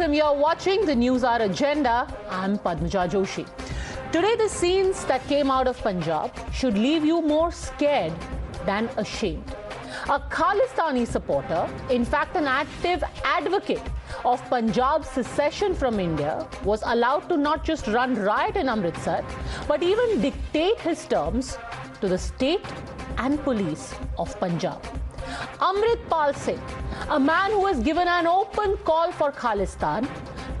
Welcome. You're watching the News Hour Agenda. I'm Padmaja Joshi. Today, the scenes that came out of Punjab should leave you more scared than ashamed. A Khalistani supporter, in fact an active advocate of Punjab's secession from India, was allowed to not just run riot in Amritsar, but even dictate his terms to the state and police of Punjab. Amritpal Singh, a man who was given an open call for Khalistan,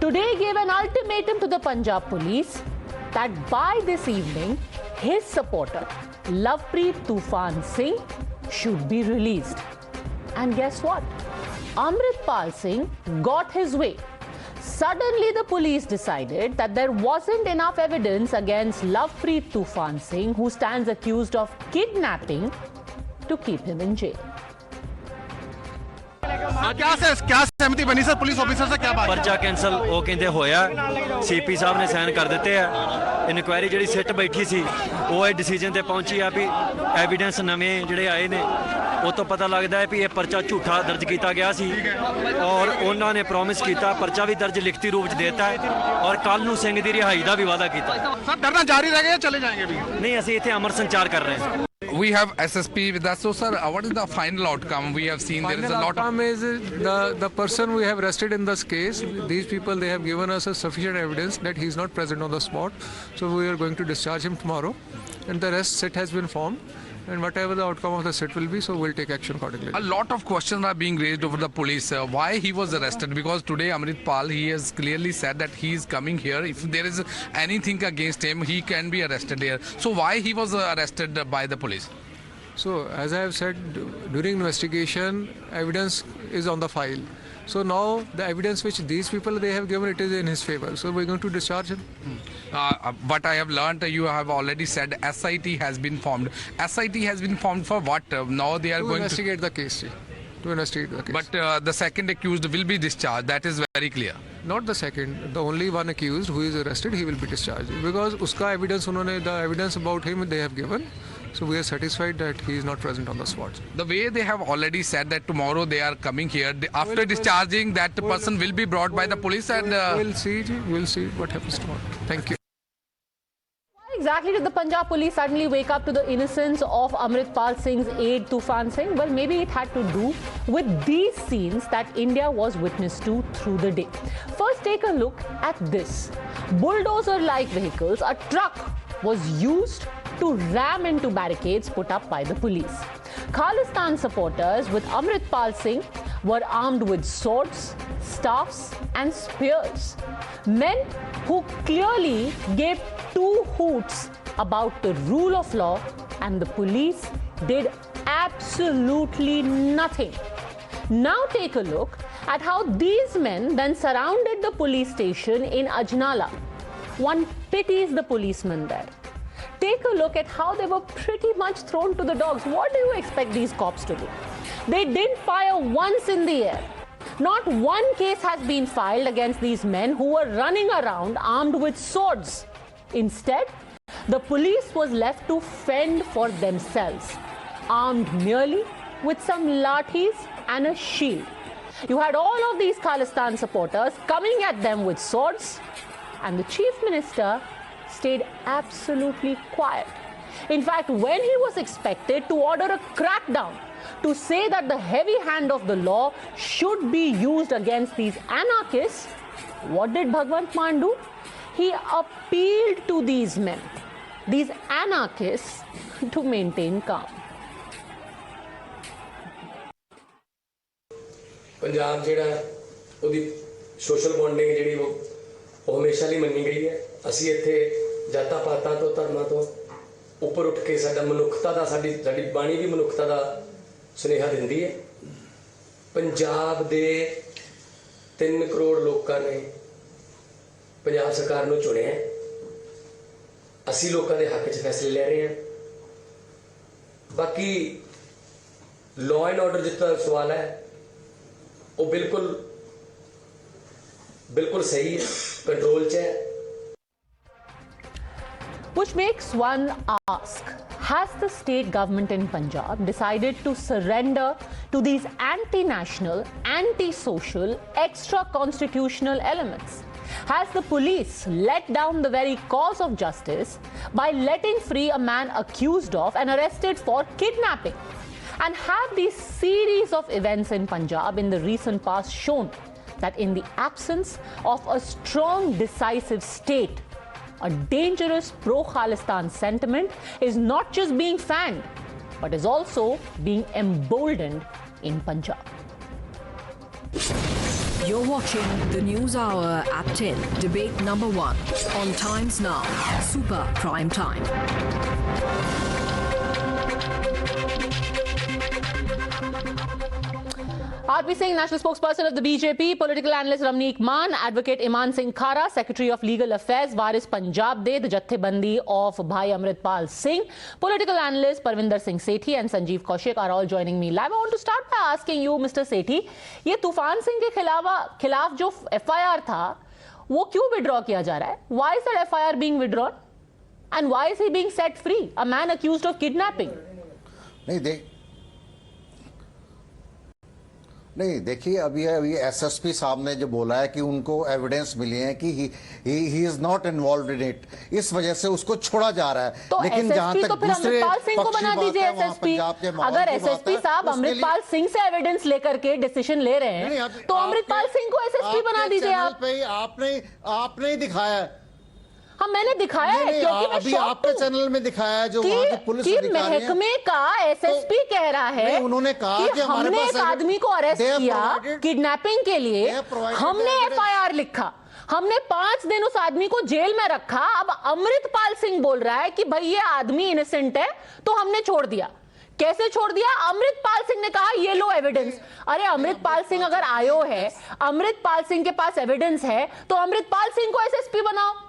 today gave an ultimatum to the Punjab police that by this evening, his supporter, Lovepreet Tufan Singh, should be released. And guess what? Amritpal Singh got his way. Suddenly, the police decided that there wasn't enough evidence against Lovepreet Tufan Singh, who stands accused of kidnapping, to keep him in jail. क्या सहमति बनी sir police officer से क्या बात पर्चा cancel वो कहते होया सीपी साहब ने साइन कर दिते है इनक्वायरी जी सिट बैठी सी वो ये डिसीजन ते पहुंची है भी एविडेंस नवे जिहड़े आए ने वो तो पता लगता है भी ये पर्चा झूठा दर्ज किया गया सी और उन्होंने प्रॉमिस किया पर्चा भी दर्ज लिखती रूप देता है और कल नूं सिंह की रिहाई का भी वादा किया। सर डरना जारी रहेगा या चले जाएंगे भी? नहीं असीं इत्थे अमर संचार कर रहे हैं। We have SSP with us. So, sir, what is the final outcome? We have seen there is a lot of... Final outcome is the person we have arrested in this case. These people, they have given us a sufficient evidence that he is not present on the spot. So, we are going to discharge him tomorrow. And the rest sit has been formed. And whatever the outcome of the sit will be, so we'll take action accordingly. A lot of questions are being raised over the police. Why he was arrested? Because today Amritpal, he has clearly said that he is coming here. If there is anything against him, he can be arrested here. So why he was arrested by the police? So, as I have said, during investigation, evidence is on the file. So now the evidence which these people they have given, it is in his favor. So we're going to discharge him. But I have learned, you have already said SIT has been formed. SIT has been formed for what? Now they are going to investigate the case. To investigate the case. But the second accused will be discharged. That is very clear. Not the second. The only one accused who is arrested, he will be discharged. Because uska evidence, the evidence about him they have given. So we are satisfied that he is not present on the spot. The way they have already said that tomorrow they are coming here, after discharging that person will be brought by the police and... We'll see what happens tomorrow. Thank you. Why exactly did the Punjab police suddenly wake up to the innocence of Amritpal Singh's aide Tufan Singh? Well, maybe it had to do with these scenes that India was witness to through the day. First, take a look at this. Bulldozer-like vehicles, a truck was used to ram into barricades put up by the police. Khalistan supporters with Amritpal Singh were armed with swords, staffs and spears. Men who clearly gave two hoots about the rule of law, and the police did absolutely nothing. Now take a look at how these men then surrounded the police station in Ajnala. One pities the policemen there. Take a look at how they were pretty much thrown to the dogs. What do you expect these cops to do? They didn't fire once in the air. Not one case has been filed against these men who were running around armed with swords. Instead, the police was left to fend for themselves, armed merely with some lathis and a shield. You had all of these Khalistan supporters coming at them with swords, and the chief minister stayed absolutely quiet. In fact, when he was expected to order a crackdown to say that the heavy hand of the law should be used against these anarchists, what did Bhagwant Mann do? He appealed to these men, these anarchists, to maintain calm. Punjab जेड़ा उदी social bonding जेड़ी वो हमेशा ਲਈ ਮੰਨੀ ਗਈ ਹੈ। ਅਸੀਂ ਇੱਥੇ ਜਾਤਾਂ ਪਾਤਾਂ ਤੋਂ ਧਰਮਾਂ ਤੋਂ ਉੱਪਰ ਉੱਠ ਕੇ ਸਾਡਾ ਮਨੁੱਖਤਾ ਦਾ ਸਾਡੀ ਬਾਣੀ ਵੀ ਮਨੁੱਖਤਾ ਦਾ ਸੁਨੇਹਾ ਦਿੰਦੀ ਹੈ। ਪੰਜਾਬ ਦੇ 3 ਕਰੋੜ ਲੋਕਾਂ ਨੇ ਪੰਜਾਬ ਸਰਕਾਰ ਨੂੰ ਚੁਣਿਆ ਹੈ। ਅਸੀਂ ਲੋਕਾਂ ਦੇ ਹੱਕ 'ਚ ਫੈਸਲੇ ਲੈ ਰਹੇ ਹਾਂ। ਬਾਕੀ ਲਾਅ ਐਂਡ ਆਰਡਰ ਜਿੱਤਾ ਸਵਾਲ ਹੈ वो बिल्कुल सही है, कंट्रोल च है। which makes one ask, has the state government in Punjab decided to surrender to these anti-national, anti-social, extra-constitutional elements? Has the police let down the very cause of justice by letting free a man accused of and arrested for kidnapping? And have these series of events in Punjab in the recent past shown that in the absence of a strong, decisive state, a dangerous pro-Khalistan sentiment is not just being fanned, but is also being emboldened in Punjab. You're watching the News Hour at 10, debate number 1 on Times Now, Super Prime Time. RP Singh, national spokesperson of the BJP, political analyst Ramneek Maan, advocate Iman Singh Khara, secretary of legal affairs Waris Punjab De, the Jathebandi of Bhai Amritpal Singh, political analyst Parvinder Singh Sethi and Sanjeev Kaushik are all joining me live. I want to start by asking you, Mr. Sethi, ये तूफान सिंह के खिलाफ जो FIR था वो क्यों withdraw किया जा रहा है? Why is that FIR being withdrawn? And why is he being set free? A man accused of kidnapping. नहीं देखिए, अभी एसएसपी साहब ने जो बोला है कि उनको एविडेंस मिली है कि he is not involved in it, इस वजह से उसको छोड़ा जा रहा है। तो लेकिन जहां तक तो फिर अमृतपाल सिंह को बना दीजिए एसएसपी। अगर एसएसपी साहब अमृतपाल सिंह से एविडेंस लेकर के डिसीजन ले रहे हैं तो अमृतपाल सिंह को एसएसपी बना दीजिए। आपने ही दिखाया, हाँ मैंने दिखाया है क्योंकि मैं अभी आपके चैनल में दिखाया है जो वहां की पुलिस अधिकारी है, महकमे का एसएसपी कह रहा है उन्होंने कहा कि हमने एक आदमी को अरेस्ट किया किडनैपिंग के लिए, हमने एफआईआर लिखा, हमने 5 दिन उस आदमी को जेल में रखा। अब अमृतपाल सिंह बोल रहा है कि भाई ये आदमी इनोसेंट है तो हमने छोड़ दिया। कैसे छोड़ दिया? अमृतपाल सिंह ने कहा ये लो एविडेंस। अरे अमृतपाल सिंह अगर आयो है, अमृतपाल सिंह के पास एविडेंस है तो अमृतपाल सिंह को एसएसपी बनाओ।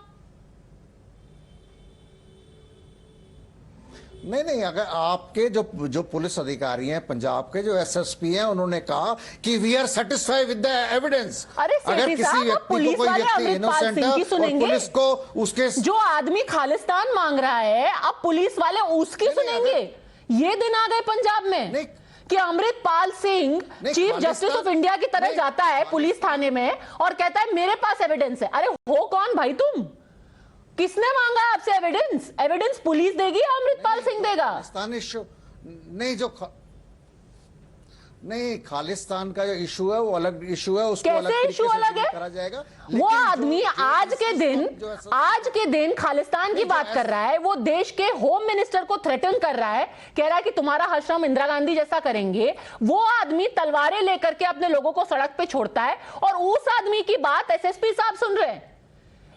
नहीं, अगर आपके जो पुलिस अधिकारी हैं पंजाब के, जो एसएसपी हैं, उन्होंने कहा कि we are satisfied with the evidence. अगर किसी व्यक्ति को कोई व्यक्ति इनोसेंट है और पुलिस को उसके जो आदमी खालिस्तान मांग रहा है अब पुलिस वाले उसकी सुनेंगे। ये दिन आ गए पंजाब में कि Amritpal Singh chief justice of India की तरह जाता है पुलिस थाने में और कहता है मेरे पास एविडेंस है। अरे हो कौन भाई तुम? किसने मांगा आपसे एविडेंस? एविडेंस पुलिस देगी या अमृतपाल सिंह देगा? नहीं, खालिस्तान का जो इशू है वो अलग इशू है, उसको अलग इशू अलग है करा जाएगा। वो आदमी आज के दिन खालिस्तान की बात कर रहा है, वो देश के होम मिनिस्टर को थ्रेटन कर रहा है, कह रहा है कि तुम्हारा हश्रम इंदिरा गांधी जैसा करेंगे। वो आदमी तलवारें लेकर के अपने लोगों को सड़क पे छोड़ता है और उस आदमी की बात एसएसपी साहब सुन रहे हैं।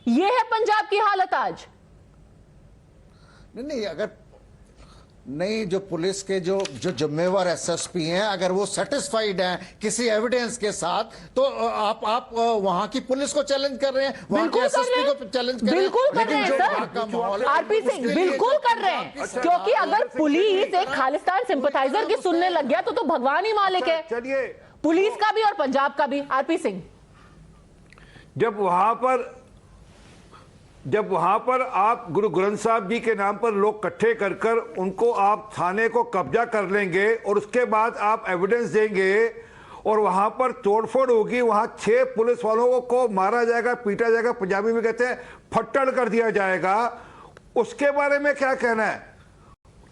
ये है पंजाब की हालत आज। नहीं, अगर नहीं, जो पुलिस के जो जिम्मेवार एसएसपी हैं अगर वो सेटिस्फाइड हैं किसी एविडेंस के साथ तो आप वहां की पुलिस को चैलेंज कर रहे हैं, वहां के एसएसपी को चैलेंज कर रहे हैं। बिल्कुल कर रहे हैं सर, आरपी सिंह बिल्कुल कर रहे हैं, क्योंकि अगर पुलिस एक खालिस्तान सिंपथाइजर की सुनने लग गया तो भगवान ही मालिक है, पुलिस का भी और पंजाब का भी। आरपी सिंह, जब वहां पर आप गुरु ग्रंथ साहब जी के नाम पर लोग इकट्ठे कर उनको आप थाने को कब्जा कर लेंगे और उसके बाद आप एविडेंस देंगे और वहां पर तोड़फोड़ होगी, वहां 6 पुलिस वालों को मारा जाएगा, पीटा जाएगा, पंजाबी में कहते हैं फट्टड़ कर दिया जाएगा, उसके बारे में क्या कहना है?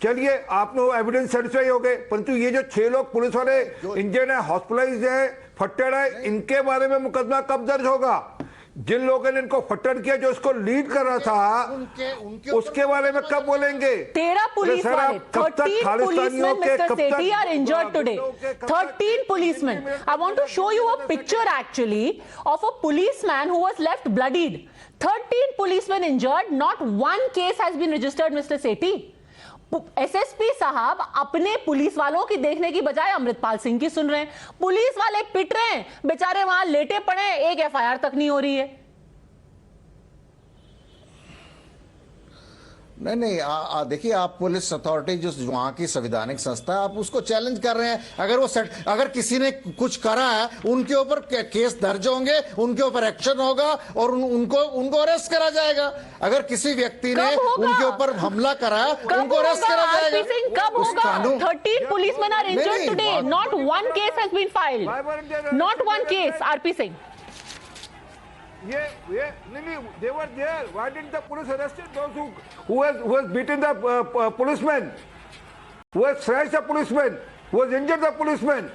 चलिए आप लोग एविडेंस सेटिस्फाई हो गए, परंतु ये जो 6 लोग पुलिस वाले इंजर्ड है, हॉस्पिटलाइज्ड है, फट्टड़ है, इनके बारे में मुकदमा कब दर्ज होगा? जिन लोगों ने इनको फट्टड़ किया, जो इसको लीड कर रहा था, उसके बारे में कब बोलेंगे? 13 पुलिस वाले, 13 policemen, Mr. Sethi, are injured today. 13 policemen. I want to show you a picture actually of a policeman who was left bloodied. 13 policemen injured. Not one case has been registered, Mr. Sethi. SSP साहब अपने police वालों की देखने की बजाय अमृतपाल सिंह की सुन रहे हैं। पुलिस वाले पिट रहे हैं, बेचारे वहां लेटे पड़े हैं, एक एफआईआर तक नहीं हो रही है। नहीं, देखिए, आप पुलिस अथॉरिटी जो वहां की संवैधानिक संस्था है, आप उसको चैलेंज कर रहे हैं। अगर किसी ने कुछ करा है, उनके ऊपर केस दर्ज होंगे, उनके ऊपर एक्शन होगा और उनको अरेस्ट करा जाएगा। अगर किसी व्यक्ति ने उनके ऊपर हमला करा है, उनको अरेस्ट करा जाएगा। कब होगा? 13 policemen are injured today. Not one case has been filed. Not one case. RP Singh. They were there. Why didn't the police arrested those who has beaten the policeman, who has slashed the policeman, who has injured the policeman?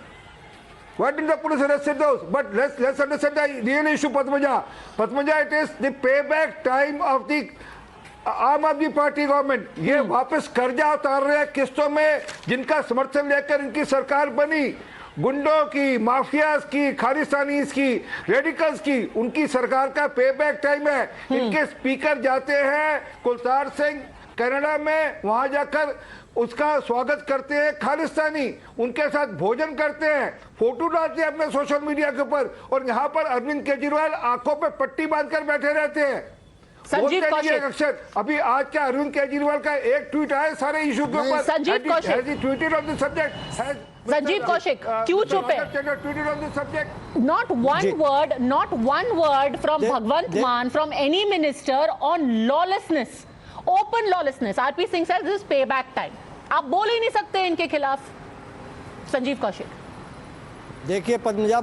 Why didn't the police arrested those? But let's understand the real issue, Padmaja. Padmaja, it is the payback time of the आम आदमी party government. ये वापस कर्जा उतार रहे हैं किस्तों में, जिनका समर्थन लेकर इनकी सरकार बनी। गुंडों की, माफियाज की, खालिस्तानीज की, रेडिकल्स की, उनकी सरकार का पे बैक टाइम है। इनके स्पीकर जाते हैं कुलतार सिंह कनाडा में, वहां जाकर उसका स्वागत करते हैं खालिस्तानी, उनके साथ भोजन करते हैं, फोटो डालते हैं अपने सोशल मीडिया के ऊपर, और यहाँ पर अरविंद केजरीवाल आंखों पे पट्टी बांधकर बैठे रहते हैं। संजीव कौशिक, अक्षर अभी आज क्या अरविंद केजरीवाल का एक ट्वीट आया सारे इशू के ऊपर। संजीव कौशिक, संजीव कौशिक क्यों चुप है? Not one word from Bhagwant Mann, from any minister on lawlessness, open lawlessness. RP Singh says this is payback time. आप बोल ही नहीं सकते इनके खिलाफ। संजीव कौशिक, देखिए पद्मजा,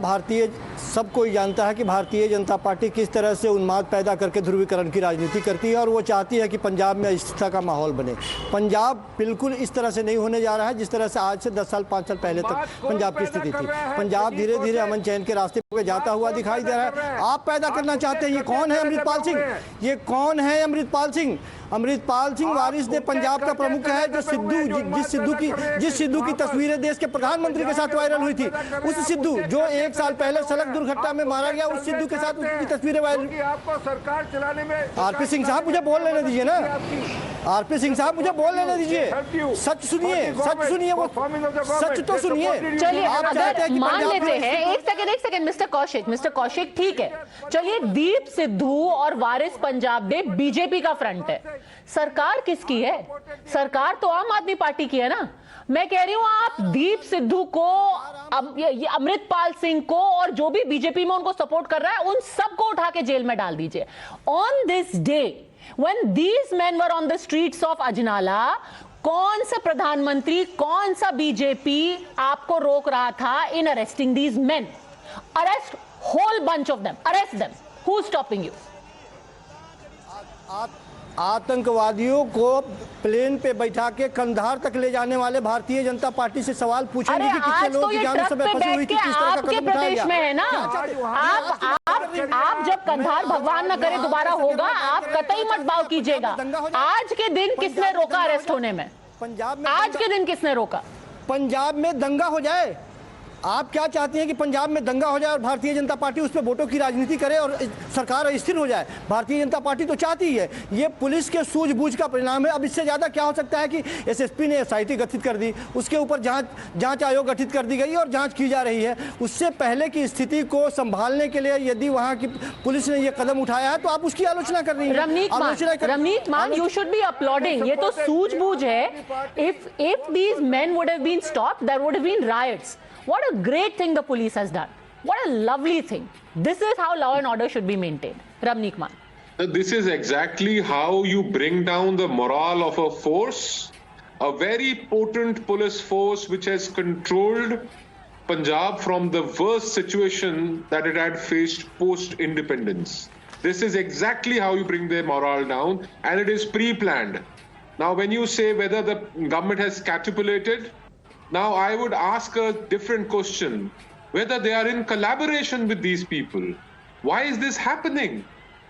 सब कोई जानता है कि भारतीय जनता पार्टी किस तरह से उन्माद पैदा करके ध्रुवीकरण की राजनीति करती है, और वो चाहती है कि पंजाब में अस्थिरता का माहौल बने। पंजाब बिल्कुल इस तरह से नहीं होने जा रहा है जिस तरह से आज से 10 साल 5 साल पहले तक पंजाब की स्थिति थी। पंजाब धीरे धीरे अमन चैन के रास्ते पे जाता हुआ दिखाई दे रहा है। आप पैदा करना चाहते हैं। ये कौन है अमृतपाल सिंह? ये कौन है अमृतपाल सिंह? अमृतपाल सिंह वारिस ने पंजाब का प्रमुख है, जो जिस सिद्धू की तस्वीरें देश के प्रधानमंत्री के साथ वायरल हुई थी, उस सिद्धू जो 1 साल पहले सड़क दुर्घटना में मारा गया, उस सिद्धू के साथ उसकी तस्वीरें वायरल। आपको सरकार चलाने में आरपी सिंह साहब मुझे बोल लेने दीजिए ना। आरपी सिंह साहब मुझे बोल लेने दीजिए। सच सुनिए, वो सच तो सुनिए। चलिए अगर मान लेते हैं, एक सेकंड मिस्टर कौशिक, ठीक है, चलिए दीप सिद्धू और वारिस पंजाब डे बीजेपी का फ्रंट है, सरकार किसकी है? सरकार तो आम आदमी पार्टी की है ना। मैं कह रही हूं आप दीप सिद्धू को, अमृतपाल सिंह को और जो भी बीजेपी में उनको सपोर्ट कर रहा है, उन सबको उठा के जेल में डाल दीजिए। On this day when these men were on the streets of Ajnala, कौन सा प्रधानमंत्री, कौन सा बीजेपी आपको रोक रहा था in arresting these men? Arrest whole bunch of them, arrest them. Who's stopping you? आतंकवादियों को प्लेन पे बैठा के कंधार तक ले जाने वाले भारतीय जनता पार्टी से सवाल पूछेंगे कि कितने लोगों की जान समय फंसी हुई थी, किस तरह का कदम उठाया गया? में है ना, आप जब कंधार भगवान न करे दोबारा होगा, आप कतई मत भाव कीजिएगा। आज के दिन किसने रोका अरेस्ट होने में? पंजाब में आज के दिन किसने रोका? पंजाब में दंगा हो जाए। आप क्या चाहती हैं कि पंजाब में दंगा हो जाए और भारतीय जनता पार्टी उस पर वोटों की राजनीति करे और सरकार अस्थिर हो जाए? भारतीय जनता पार्टी तो चाहती ही है। ये पुलिस के सूझबूझ का परिणाम है। अब इससे ज्यादा क्या हो सकता है कि एसएसपी ने एसआईटी गठित कर दी, उसके ऊपर जांच आयोग गठित कर दी गई और जांच की जा रही है। उससे पहले की स्थिति को संभालने के लिए यदि वहां की पुलिस ने यह कदम उठाया है तो आप उसकी आलोचना कर रही हैं। रमनीत मान, यू शुड बी अपलॉडिंग। ये तो सूझबूझ है। If these men would have been stopped, there would have been riots. What a great thing the police has done. What a lovely thing. This is how law and order should be maintained. Ramneek Mann. This is exactly how you bring down the morale of a force, a very potent police force which has controlled Punjab from the worst situation that it had faced post-independence. This is exactly how you bring their morale down, and it is pre-planned. Now, when you say whether the government has capitulated, now I would ask a different question, whether they are in collaboration with these people. Why is this happening?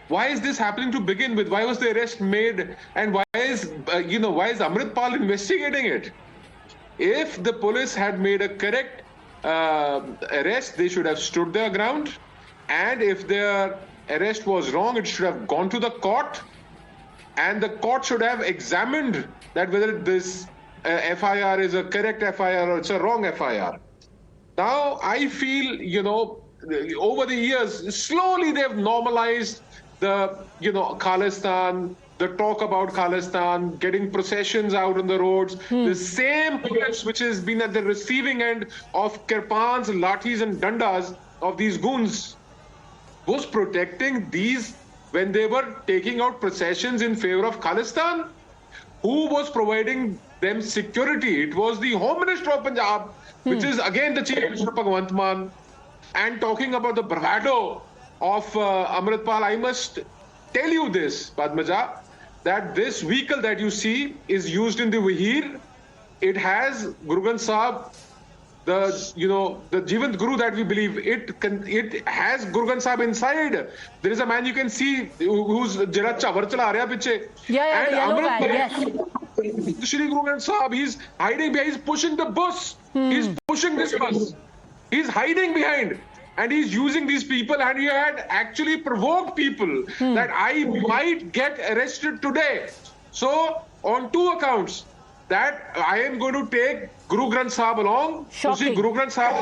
Why is this happening to begin with? Why was the arrest made? And why is Amritpal investigating it? If the police had made a correct arrest, they should have stood their ground. And if their arrest was wrong, it should have gone to the court. And the court should have examined that whether this FIR is a correct FIR or it's a wrong FIR. Now, I feel, over the years, slowly they've normalized the, Khalistan, the talk about Khalistan, getting processions out on the roads, the same police which has been at the receiving end of kirpans, lathis and dandas of these goons was protecting these when they were taking out processions in favor of Khalistan. Who was providing them security? It was the Home Minister of Punjab, which is again the Chief Minister Bhagwant Mann. And talking about the bravado of Amritpal, I must tell you this, Padmaja, that this vehicle that you see is used in the Vahir. It has Guru Granth Sahib, the Jivant Guru that we believe. It has Guru Granth Sahib inside. There is a man you can see who's jada chavar chala raha piche. Yeah, and the yellow guy, yes. Shri Guru Granth Sahib, he's hiding behind, he's pushing the bus. He's pushing this bus. He's hiding behind. And he's using these people, and he had actually provoked people that I might get arrested today. So, on 2 accounts, that I am going to take Guru Granth Sahib along. Shocking. See, Guru Granth Sahib,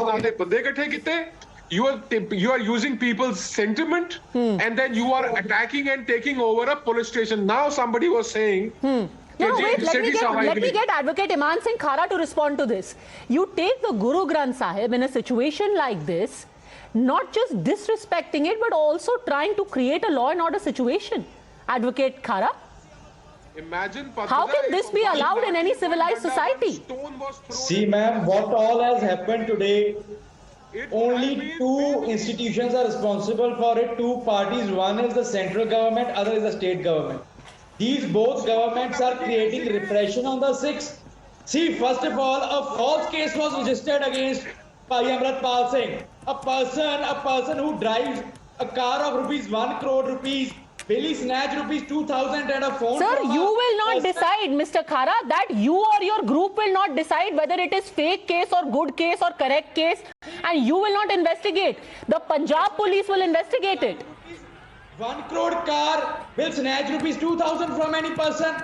you are using people's sentiment, and then you are attacking and taking over a police station. Now somebody was saying. No, wait, let me get Advocate Iman Singh Khara to respond to this. You take the Guru Granth Sahib in a situation like this, not just disrespecting it, but also trying to create a law and order situation. Advocate Khara? Imagine, how can this be allowed in any civilized society? See, ma'am, what all has happened today, only 2 institutions are responsible for it, 2 parties. One is the central government, other is the state government. These both governments are creating repression on the Sikhs. See, first of all, a false case was registered against Bhai Amritpal Singh. A person who drives a car of ₹1 crore, Billy snatch ₹2,000 and a phone. Sir, you will not decide, Mr. Khara, that you or your group will not decide whether it is fake case or good case or correct case, and you will not investigate. The Punjab police will investigate it. 1 crore car will snatch ₹2,000 from any person.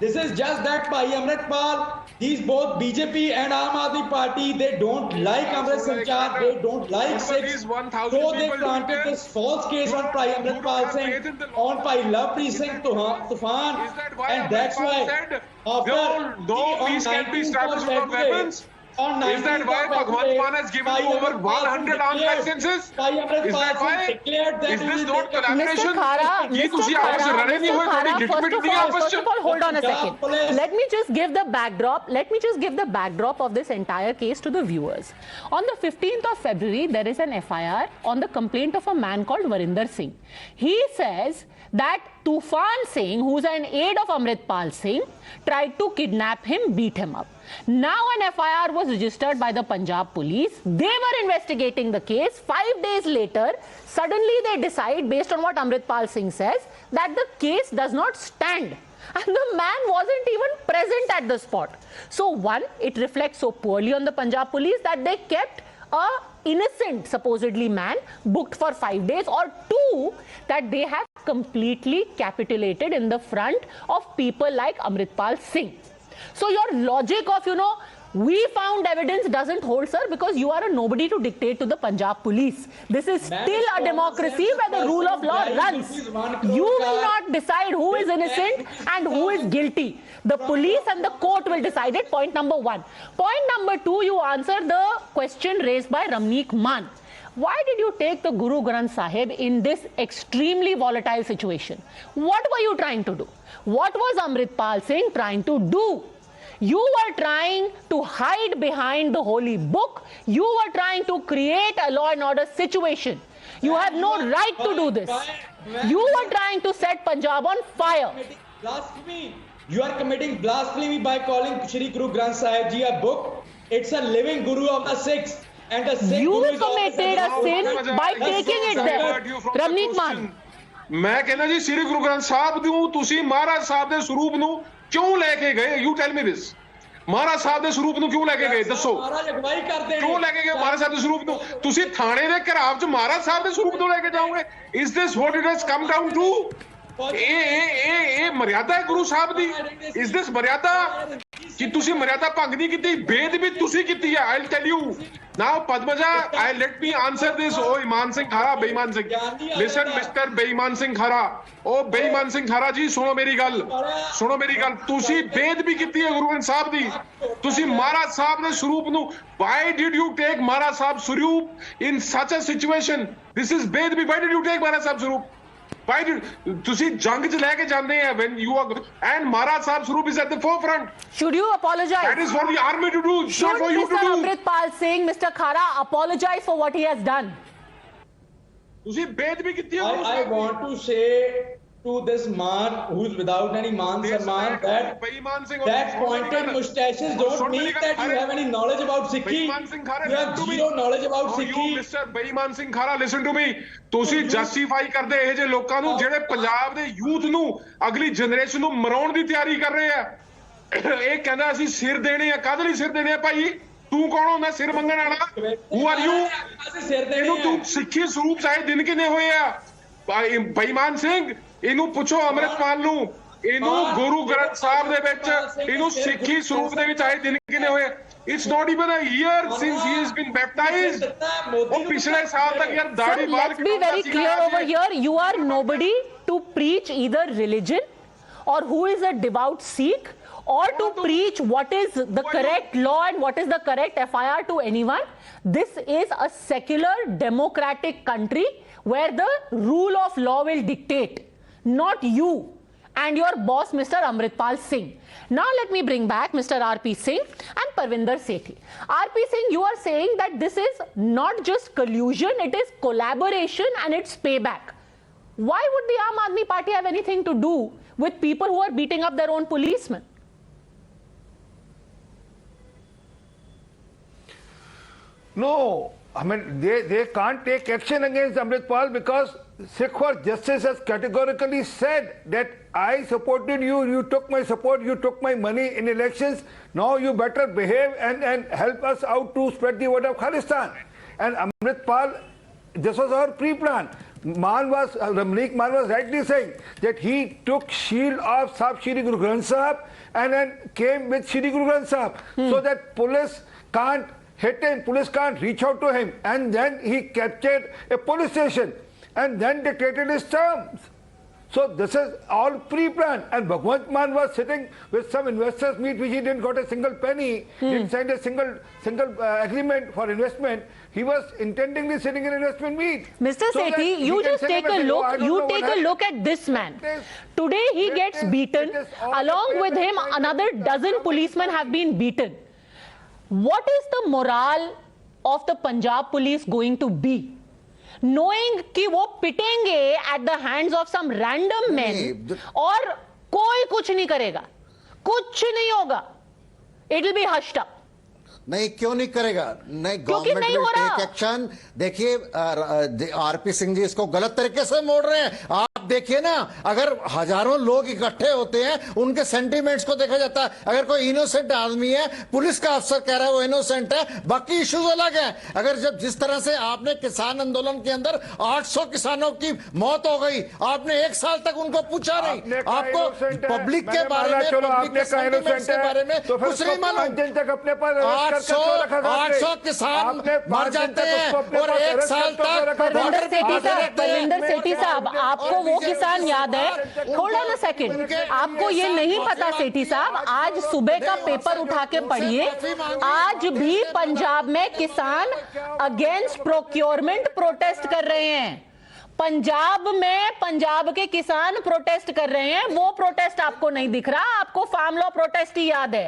This is just that by Amritpal. These both BJP and Aam Aadmi Party, they don't like Amrit Sanchar, they don't like Sikhs. So they planted this false case on Bhai Amritpal Singh, on Bhai Lovepreet Singh Tufan, and that's why after no peace can be established without weapons. Is that why Bhagwant Mann has given you over 100 armed licenses? Is that why? Is this not collaboration? First of all, hold on a second. Let me just give the backdrop of this entire case to the viewers. On the 15th of February, there is an FIR on the complaint of a man called Varinder Singh. He says that Tufan Singh, who's an aide of Amritpal Singh, tried to kidnap him, beat him up. Now an FIR was registered by the Punjab police. They were investigating the case. 5 days later, suddenly they decide, based on what Amritpal Singh says, that the case does not stand. And the man wasn't even present at the spot. So one, it reflects so poorly on the Punjab police that they kept a innocent, supposedly, man booked for 5 days, or 2, that they have completely capitulated in the front of people like Amritpal Singh. So your logic of, we found evidence doesn't hold, sir, because you are a nobody to dictate to the Punjab police. This is still a democracy where the rule of law runs. You will not decide who is innocent and who is guilty. The police and the court will decide it, point number 1. Point number 2, you answer the question raised by Ramneek Mann. Why did you take the Guru Granth Sahib in this extremely volatile situation? What were you trying to do? What was Amritpal Singh trying to do? You were trying to hide behind the holy book. You were trying to create a law and order situation. You have no right to do this. You were trying to set Punjab on fire. Blasphemy. You are committing blasphemy by calling Shri Guru Granth Sahib Ji a book. It's a living guru of the Sikhs. And the Sikh you guru committed a sin by taking it there. Ramneek Mann. ਮੈਂ ਕਹਿੰਦਾ ਜੀ ਸ੍ਰੀ ਗੁਰੂ ਗ੍ਰੰਥ ਸਾਹਿਬ ਨੂੰ ਤੁਸੀਂ ਮਹਾਰਾਜ ਸਾਹਿਬ ਦੇ ਸਰੂਪ ਨੂੰ ਕਿਉਂ ਲੈ ਕੇ ਗਏ? ਯੂ ਟੈਲ ਮੀ ਦਿਸ। ਮਹਾਰਾਜ ਸਾਹਿਬ ਦੇ ਸਰੂਪ ਨੂੰ ਕਿਉਂ ਲੈ ਕੇ ਗਏ? ਦੱਸੋ। ਮਹਾਰਾਜ ਅਗਵਾਈ ਕਰਦੇ ਨੇ। ਕਿਉਂ ਲੈ ਕੇ ਗਏ ਮਹਾਰਾਜ ਸਾਹਿਬ ਦੇ ਸਰੂਪ ਨੂੰ? ਤੁਸੀਂ ਥਾਣੇ ਦੇ ਘਰਾਵ 'ਚ ਮਹਾਰਾਜ ਸਾਹਿਬ ਦੇ ਸਰੂਪ ਨੂੰ ਲੈ ਕੇ ਜਾਓਗੇ? Is this what it has come down to? ਇਹ ਮਰਿਆਦਾ ਹੈ ਗੁਰੂ ਸਾਹਿਬ ਦੀ? ਇਸ ਦਿਸ ਮਰਿਆਦਾ ਕਿ ਤੁਸੀਂ ਮਰਿਆਦਾ ਭੰਗ ਨਹੀਂ ਕੀਤੀ, ਬੇਅਦਬੀ ਤੁਸੀਂ ਕੀਤੀ ਹੈ। I will tell you now Padmaja, I let me answer this. ਓ ਇਮਾਨ ਸਿੰਘ ਖਾਰਾ, ਬੇਈਮਾਨ ਸਿੰਘ, ਲਿਸਨ ਮਿਸਟਰ ਬੇਈਮਾਨ ਸਿੰਘ ਖਾਰਾ, ਓ ਬੇਈਮਾਨ ਸਿੰਘ ਖਾਰਾ ਜੀ, ਸੁਣੋ ਮੇਰੀ ਗੱਲ, ਸੁਣੋ ਮੇਰੀ ਗੱਲ। ਤੁਸੀਂ ਬੇਅਦਬੀ ਕੀਤੀ ਹੈ ਗੁਰੂ ਗ੍ਰੰਥ ਸਾਹਿਬ ਦੀ। ਤੁਸੀਂ ਮਹਾਰਾਜ ਸਾਹਿਬ ਦੇ ਸਰੂਪ ਨੂੰ, ਵਾਈ ਡਿਡ ਯੂ ਟੇਕ ਮਹਾਰਾਜ ਸਾਹਿਬ ਸਰੂਪ ਇਨ ਸੱਚ ਅ ਸਿਚੁਏਸ਼ਨ? ਦਿਸ ਇਜ਼ ਬੇਅਦਬੀ। Why did you take Maharaj Sahib Sarup? Why did ਤੁਸੀਂ ਜੰਗ ਚ ਲੈ ਕੇ ਜਾਂਦੇ ਆ when you are and Maharaj Sahib Swaroop is at the forefront? Should you apologize? That is for the army to do, not for you to do. Amritpal Singh, Mr. Khara, apologize for what he has done. ਤੁਸੀਂ ਬੇਅਦਬੀ ਕੀਤੀ ਹੈ। I want to say to this man who is without any man Sarman that pointed mustaches don't mean that you have any knowledge about Sikhi. You have zero knowledge about Sikhi. Mr. ਬੇਈਮਾਨ ਸਿੰਘ ਖਾਰਾ, listen to me. ਤੁਸੀਂ justify ਕਰਦੇ ਇਹ ਜੇ ਲੋਕਾਂ ਨੂੰ ਜਿਹੜੇ ਪੰਜਾਬ ਦੇ ਯੂਥ ਨੂੰ, ਅਗਲੀ ਜਨਰੇਸ਼ਨ ਨੂੰ ਮਰਾਉਣ ਦੀ ਤਿਆਰੀ ਕਰ ਰਹੇ ਆ। ਇਹ ਕਹਿੰਦਾ ਅਸੀਂ ਸਿਰ ਦੇਣੇ ਆ। ਕਾਹਦੇ ਲਈ ਸਿਰ ਦੇਣੇ ਆ ਭਾਈ? ਤੂੰ ਕੌਣ ਹੁੰਦਾ ਸਿਰ ਮੰਗਣ ਵਾਲਾ? Who are you? ਇਹਨੂੰ ਤੂੰ ਸਿੱਖੀ ਸਰੂਪ ਚਾਹੇ ਦਿਨ ਕਿੰਨੇ ਹੋਏ ਆ? ਬੇਈਮਾਨ ਸਿੰਘ, ਇਹਨੂੰ ਪੁੱਛੋ ਅੰਮ੍ਰਿਤਪਾਲ ਨੂੰ, ਇਹਨੂੰ ਗੁਰੂ ਗ੍ਰੰਥ ਸਾਹਿਬ ਦੇ ਵਿੱਚ, ਇਹਨੂੰ ਸਿੱਖੀ ਸਰੂਪ ਦੇ ਵਿੱਚ ਆਏ ਦਿਨ ਕਿੰਨੇ ਹੋਏ? It's not even a year since he has been baptized. ਉਹ ਪਿਛਲੇ ਸਾਲ ਤੱਕ ਯਾਰ ਦਾੜੀ ਬਾਲ Let's be very clear over here. You are nobody to preach either religion or who is a devout Sikh, or to preach what is the correct law and what is the correct FIR to anyone. This is a secular democratic country where the rule of law will dictate, not you and your boss Mr. Amritpal Singh. Now let me bring back Mr. RP Singh and Parvinder Sethi. RP Singh, you are saying that this is not just collusion, it is collaboration and it's payback. Why would the Aam Aadmi Party have anything to do with people who are beating up their own policemen? No, I mean, they can't take action against Amritpal because Sikh for Justice has categorically said that I supported you, you took my support, you took my money in elections, now you better behave and help us out to spread the word of Khalistan. And Amritpal, this was our pre-plan. Ramneek Maan was rightly saying that he took shield of Sahib Shri Guru Granth Sahib and then came with Shri Guru Granth Sahib so that police can't hit him, police can't reach out to him, and then he captured a police station and then dictated his terms. So this is all pre-planned, and Bhagwant Mann was sitting with some investors meet which he didn't got a single penny, didn't sign a single agreement for investment. He was intendingly sitting in investment meet. Mr. So Sethi, you just take a look. You take a look at this man. Today he gets beaten. Along with him, another dozen policemen have been beaten. What is the morale of the Punjab police going to be? Knowing कि वो पिटेंगे at the hands of some random men और कोई कुछ नहीं करेगा, कुछ नहीं होगा. It will be hushed up. नहीं, क्यों नहीं करेगा? नहीं, गवर्नमेंट विल टेक एक्शन. देखिए आरपी सिंह जी इसको गलत तरीके से मोड़ रहे हैं. आप देखिए ना, अगर हजारों लोग इकट्ठे होते हैं, उनके सेंटीमेंट्स को देखा जाता है. अगर कोई इनोसेंट आदमी है, पुलिस का अफसर कह रहा है वो इनोसेंट है, बाकी इश्यूज अलग है. अगर जब जिस तरह से आपने किसान आंदोलन के अंदर 800 किसानों की मौत हो गई, आपने 1 साल तक उनको पूछा नहीं. आपको पब्लिक के बारे में, पब्लिक के सेंटीमेंट्स के बारे में कुछ नहीं मालूम. 800 किसान मर जाते हैं और 1 साल तक. परविंदर सेठी साहब, आपको वो किसान याद है? Hold on a second. आपको ये नहीं पता सेठी साहब, आज सुबह का पेपर उठा के पढ़िए. आज भी पंजाब में किसान अगेंस्ट प्रोक्योरमेंट प्रोटेस्ट कर रहे हैं. पंजाब में पंजाब के किसान प्रोटेस्ट कर रहे हैं. वो प्रोटेस्ट आपको नहीं दिख रहा, आपको फार्म लॉ प्रोटेस्ट ही याद है.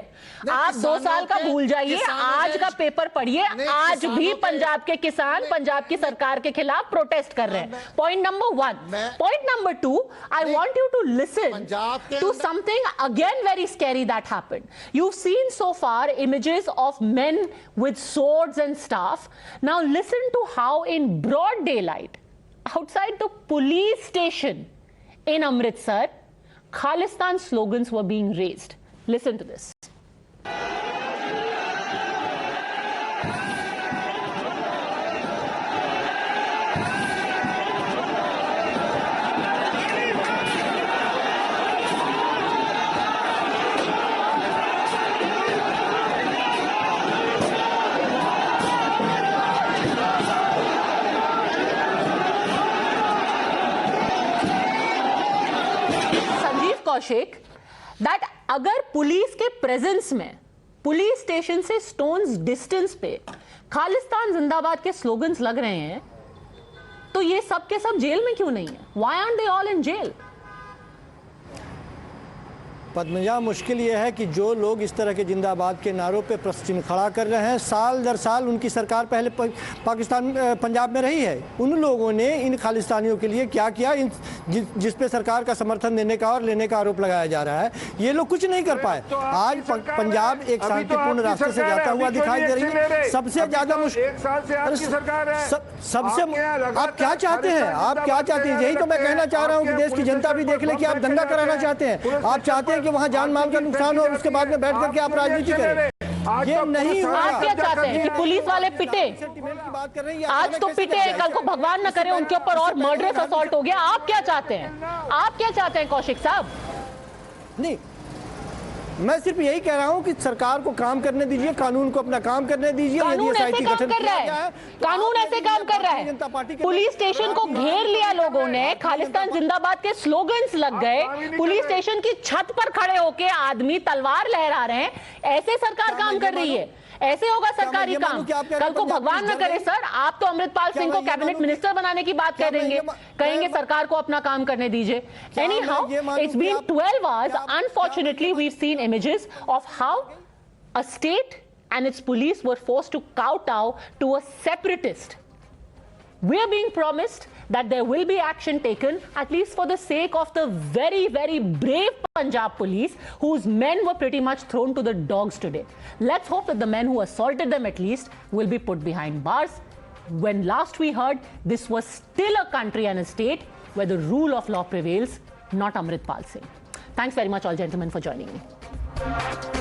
आप 2 साल का भूल जाइए, आज का पेपर पढ़िए. आज भी पंजाब के किसान पंजाब की सरकार के खिलाफ प्रोटेस्ट कर रहे हैं. Point number 1. Point number 2, I want you to listen to something again very scary that happened. You've seen so far images of men with swords and staff. Now listen to how in broad daylight, outside the police station in Amritsar, Khalistan slogans were being raised. Listen to this. Kaushik, that अगर police के presence में police station से stones distance पे खालिस्तान जिंदाबाद के slogans लग रहे हैं, तो ये सब के सब जेल में क्यों नहीं है? Why aren't they all in jail? Padmaja, मुश्किल ये है कि जो लोग इस तरह के जिंदाबाद के नारों पे प्रश्न खड़ा कर रहे हैं, साल दर साल उनकी सरकार पहले पाकिस्तान पंजाब में रही है, उन लोगों ने इन खालिस्तानियों के लिए क्या किया, जिस पे सरकार का समर्थन देने का और लेने का आरोप लगाया जा रहा है, ये लोग कुछ नहीं कर पाए। आज पंजाब एक शांतिपूर्ण रास्ते से जाता हुआ दिखाई दे रही है। सबसे ज्यादा मुश्किल, सबसे आप क्या चाहते हैं? आप क्या चाहते हैं? यही तो मैं कहना चाह रहा हूँ कि देश की जनता भी देख ले कि आप दंगा कराना चाहते हैं। आप चाहते हैं कि वहां जान माल का नुकसान हो और उसके बाद में बैठ करके आप राजनीति करें। ये नहीं होगा। आप क्या चाहते हैं कि पुलिस वाले पिटे? आज तो पिटे, कल को भगवान न करे उनके ऊपर और मर्डरस असॉल्ट हो गया। आप क्या चाहते हैं? आप क्या चाहते हैं कौशिक साहब? नहीं, मैं सिर्फ यही कह रहा हूं कि सरकार को काम करने दीजिए, कानून को अपना काम करने दीजिए। कानून ऐसे काम कर रहा है, कानून ऐसे काम कर रहा है। पुलिस स्टेशन को घेर लिया लोगों ने, खालिस्तान जिंदाबाद के स्लोगन्स लग गए, पुलिस स्टेशन की छत पर खड़े होके आदमी तलवार लहरा रहे हैं। ऐसे सरकार काम कर रही है? ऐसे होगा सरकारी काम? कल को भगवान न करे सर, आप तो अमृतपाल सिंह को कैबिनेट मिनिस्टर बनाने की बात करेंगे, कहेंगे सरकार को अपना काम करने दीजिए। Anyhow, it's been 12 hours. Unfortunately, we've seen images of how a state and its police were forced to kowtow to a separatist. We're being promised that there will be action taken, at least for the sake of the very, very brave Punjab police, whose men were pretty much thrown to the dogs today. Let's hope that the men who assaulted them at least will be put behind bars. When last we heard, this was still a country and a state where the rule of law prevails, not Amritpal Singh. Thanks very much, all gentlemen, for joining me.